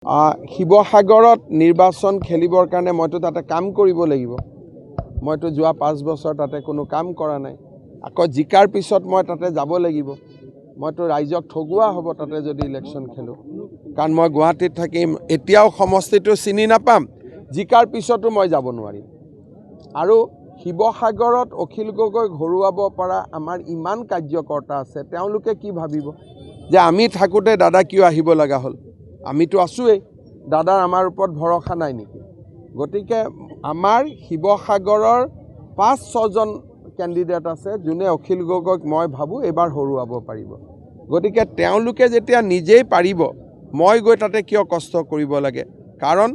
শিৱসাগৰত নিৰ্বাচন খেলিবৰ কাৰণে মইতো তাতে কাম কৰিব লাগিব। মইতো যোৱা 5 বছৰ তাতে কোনো কাম কৰা নাই। আকৌ জিকাৰ পিছত মই তাতে যাব লাগিব। মইতো ৰাইজক ঠগুৱা হ'ব তাতে যদি ইলেকশ্যন খেলোঁ, কাৰণ মই গুৱাহাটীত থাকিম, এতিয়াও সমষ্টিটো চিনি নাপাম, জিকাৰ পিছতো মই যাব নোৱাৰিম। আৰু শিৱসাগৰত অখিল গগৈ ঘৰুৱাব পৰা আমাৰ ইমান কাৰ্যকৰ্তা আছে, তেওঁলোকে কি ভাবিব যে আমি থাকোঁতে দাদা কিয় আহিব লগা হ'ল? আমিতো আছোৱেই, দাদাৰ আমাৰ ওপৰত ভৰসা নাই নেকি? গতিকে আমাৰ শিৱসাগৰৰ 5-6জন কেণ্ডিডেট আছে যোনে অখিল গগৈক মই ভাবোঁ এইবাৰ হৰুৱাব পাৰিব। গতিকে তেওঁলোকে যেতিয়া নিজেই পাৰিব, মই গৈ তাতে কিয় কষ্ট কৰিব লাগে? কাৰণ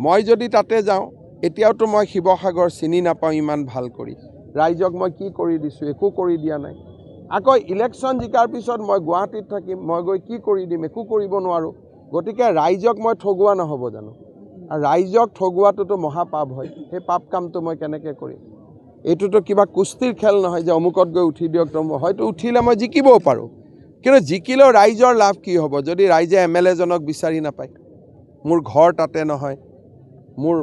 মই যদি তাতে যাওঁ, এতিয়াওতো মই শিৱসাগৰ চিনি নাপাওঁ ইমান ভাল কৰি। ৰাইজক মই কি কৰি দিছোঁ? একো কৰি দিয়া নাই। আকৌ ইলেকশ্যন জিকাৰ পিছত মই গুৱাহাটীত থাকিম, মই গৈ কি কৰি দিম? একো কৰিব নোৱাৰোঁ। গতিকে ৰাইজক মই ঠগুৱা নহ'ব জানো? আৰু ৰাইজক ঠগুৱাটোতো মহাপাপ হয়। সেই পাপ কামটো মই কেনেকৈ কৰিম? এইটোতো কিবা কুস্তিৰ খেল নহয় যে অমুকত গৈ উঠি দিয়ক, হয়তো উঠিলে মই জিকিবও পাৰোঁ, কিন্তু জিকিলেও ৰাইজৰ লাভ কি হ'ব যদি ৰাইজে MLA জনক বিচাৰি নাপায়? মোৰ ঘৰ তাতে নহয়, মোৰ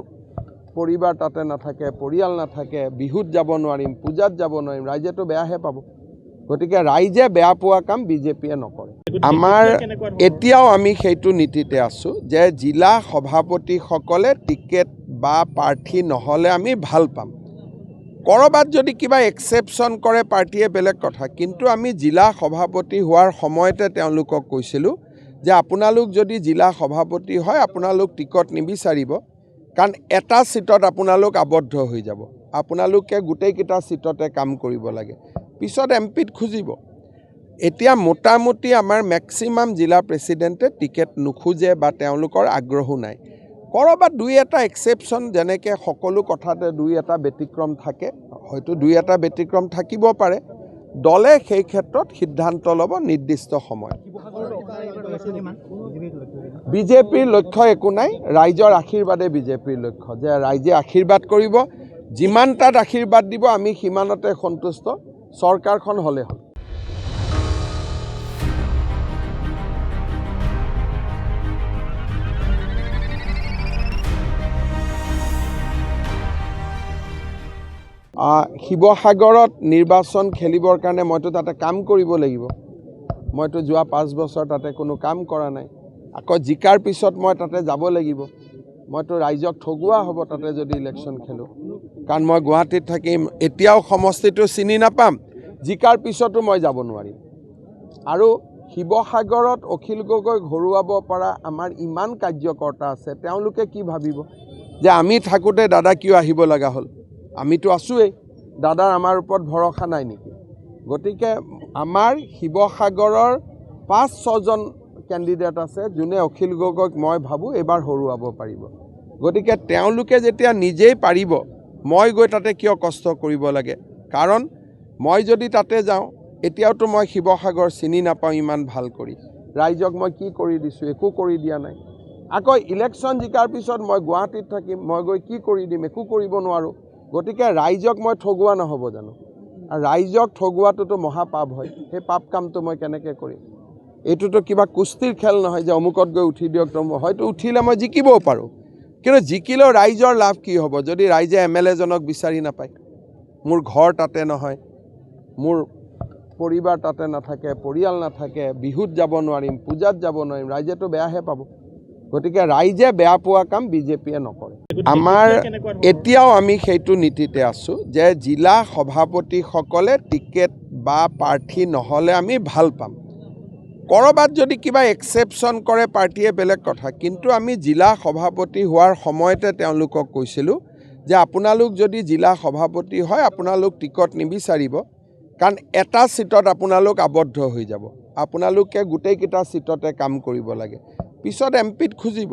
পৰিবাৰ তাতে নাথাকে, পৰিয়াল নাথাকে, বিহুত যাব নোৱাৰিম, পূজাত যাব নোৱাৰিম, ৰাইজেতো বেয়াহে পাব। গতিকে ৰাইজে বেয়া পোৱা কাম বিজেপিয়ে নকৰে। আমাৰ এতিয়াও আমি সেইটো নীতিতে আছোঁ যে জিলা সভাপতিসকলে টিকেট বা প্ৰাৰ্থী নহ'লে আমি ভাল পাম। ক'ৰবাত যদি কিবা এক্সেপশ্যন কৰে পাৰ্টীয়ে বেলেগ কথা, কিন্তু আমি জিলা সভাপতি হোৱাৰ সময়তে তেওঁলোকক কৈছিলোঁ যে আপোনালোক যদি জিলা সভাপতি হয় আপোনালোক টিকট নিবিচাৰিব, কাৰণ এটা ছিটত আপোনালোক আবদ্ধ হৈ যাব। আপোনালোকে গোটেইকেইটা ছিটতে কাম কৰিব লাগে, পিছত MPত খুজিব। এতিয়া মোটামুটি আমাৰ মেক্সিমাম জিলা প্ৰেছিডেণ্টে টিকেট নোখোজে বা তেওঁলোকৰ আগ্ৰহো নাই। ক'ৰবাত 2-এটা এক্সেপশ্যন, যেনেকৈ সকলো কথাতে 2-এটা ব্যতিক্ৰম থাকে, হয়তো 2-এটা ব্যতিক্ৰম থাকিব পাৰে। দলে সেই ক্ষেত্ৰত সিদ্ধান্ত ল'ব নিৰ্দিষ্ট সময়ত। বিজেপিৰ লক্ষ্য একো নাই, ৰাইজৰ আশীৰ্বাদে বিজেপিৰ লক্ষ্য, যে ৰাইজে আশীৰ্বাদ কৰিব, যিমান তাত আশীৰ্বাদ দিব আমি সিমানতে সন্তুষ্ট, চৰকাৰখন হ'লে হ'ল। শিৱসাগৰত নিৰ্বাচন খেলিবৰ কাৰণে মইতো তাতে কাম কৰিব লাগিব। মইতো যোৱা 5 বছৰ তাতে কোনো কাম কৰা নাই। আকৌ জিকাৰ পিছত মই তাতে যাব লাগিব। মইতো ৰাইজক ঠগুৱা হ'ব তাতে যদি ইলেকশ্যন খেলোঁ, কাৰণ মই গুৱাহাটীত থাকিম, এতিয়াও সমষ্টিটো চিনি নাপাম, জিকাৰ পিছতো মই যাব নোৱাৰিম। আৰু শিৱসাগৰত অখিল গগৈ ঘৰুৱাব পৰা আমাৰ ইমান কাৰ্যকৰ্তা আছে, তেওঁলোকে কি ভাবিব যে আমি থাকোঁতে দাদা কিয় আহিব লগা হ'ল? আমিতো আছোৱেই, দাদাৰ আমাৰ ওপৰত ভৰসা নাই নেকি? গতিকে আমাৰ শিৱসাগৰৰ 5-6জন কেণ্ডিডেট আছে যোনে অখিল গগৈক মই ভাবোঁ এইবাৰ হৰুৱাব পাৰিব। গতিকে তেওঁলোকে যেতিয়া নিজেই পাৰিব, মই গৈ তাতে কিয় কষ্ট কৰিব লাগে? কাৰণ মই যদি তাতে যাওঁ, এতিয়াওতো মই শিৱসাগৰ চিনি নাপাওঁ ইমান ভাল কৰি। ৰাইজক মই কি কৰি দিছোঁ? একো কৰি দিয়া নাই। আকৌ ইলেকশ্যন জিকাৰ পিছত মই গুৱাহাটীত থাকিম, মই গৈ কি কৰি দিম? একো কৰিব নোৱাৰোঁ। গতিকে ৰাইজক মই ঠগুৱা নহ'ব জানো? আৰু ৰাইজক ঠগুৱাটোতো মহাপাপ হয়। সেই পাপ কামটো মই কেনেকৈ কৰিম? এইটোতো কিবা কুস্তিৰ খেল নহয় যে অমুকত গৈ উঠি দিয়ক, হয়তো উঠিলে মই জিকিবও পাৰোঁ, কিন্তু জিকিলেও ৰাইজৰ লাভ কি হ'ব যদি ৰাইজে MLA জনক বিচাৰি নাপায়? মোৰ ঘৰ তাতে নহয়, মোৰ পৰিবাৰ তাতে নাথাকে, পৰিয়াল নাথাকে, বিহুত যাব নোৱাৰিম, পূজাত যাব নোৱাৰিম, ৰাইজেতো বেয়াহে পাব। গতিকে ৰাইজে বেয়া পোৱা কাম বিজেপিয়ে নকৰে। আমাৰ এতিয়াও আমি সেইটো নীতিতে আছোঁ যে জিলা সভাপতিসকলে টিকেট বা প্ৰাৰ্থী নহ'লে আমি ভাল পাম। ক'ৰবাত যদি কিবা এক্সেপশ্যন কৰে পাৰ্টীয়ে বেলেগ কথা, কিন্তু আমি জিলা সভাপতি হোৱাৰ সময়তে তেওঁলোকক কৈছিলোঁ যে আপোনালোক যদি জিলা সভাপতি হয় আপোনালোক টিকট নিবিচাৰিব, কাৰণ এটা ছিটত আপোনালোক আবদ্ধ হৈ যাব। আপোনালোকে গোটেইকেইটা ছিটতে কাম কৰিব লাগে, পিছত MPত খুজিব।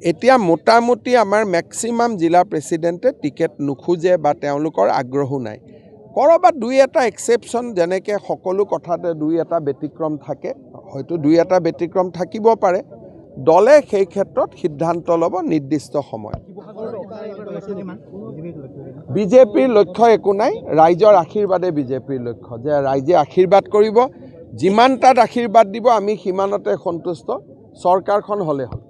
এতিয়া মোটামুটি আমাৰ মেক্সিমাম জিলা প্ৰেছিডেণ্টে টিকেট নোখোজে বা তেওঁলোকৰ আগ্ৰহো নাই। ক'ৰবাত 2-এটা এক্সেপশ্যন, যেনেকৈ সকলো কথাতে 2-এটা ব্যতিক্ৰম থাকে, হয়তো 2-এটা ব্যতিক্ৰম থাকিব পাৰে। দলে সেই ক্ষেত্ৰত সিদ্ধান্ত ল'ব নিৰ্দিষ্ট সময়ত। বিজেপিৰ লক্ষ্য একো নাই, ৰাইজৰ আশীৰ্বাদে বিজেপিৰ লক্ষ্য, যে ৰাইজে আশীৰ্বাদ কৰিব, যিমান তাত আশীৰ্বাদ দিব আমি সিমানতে সন্তুষ্ট, চৰকাৰখন হ'লে হ'ল।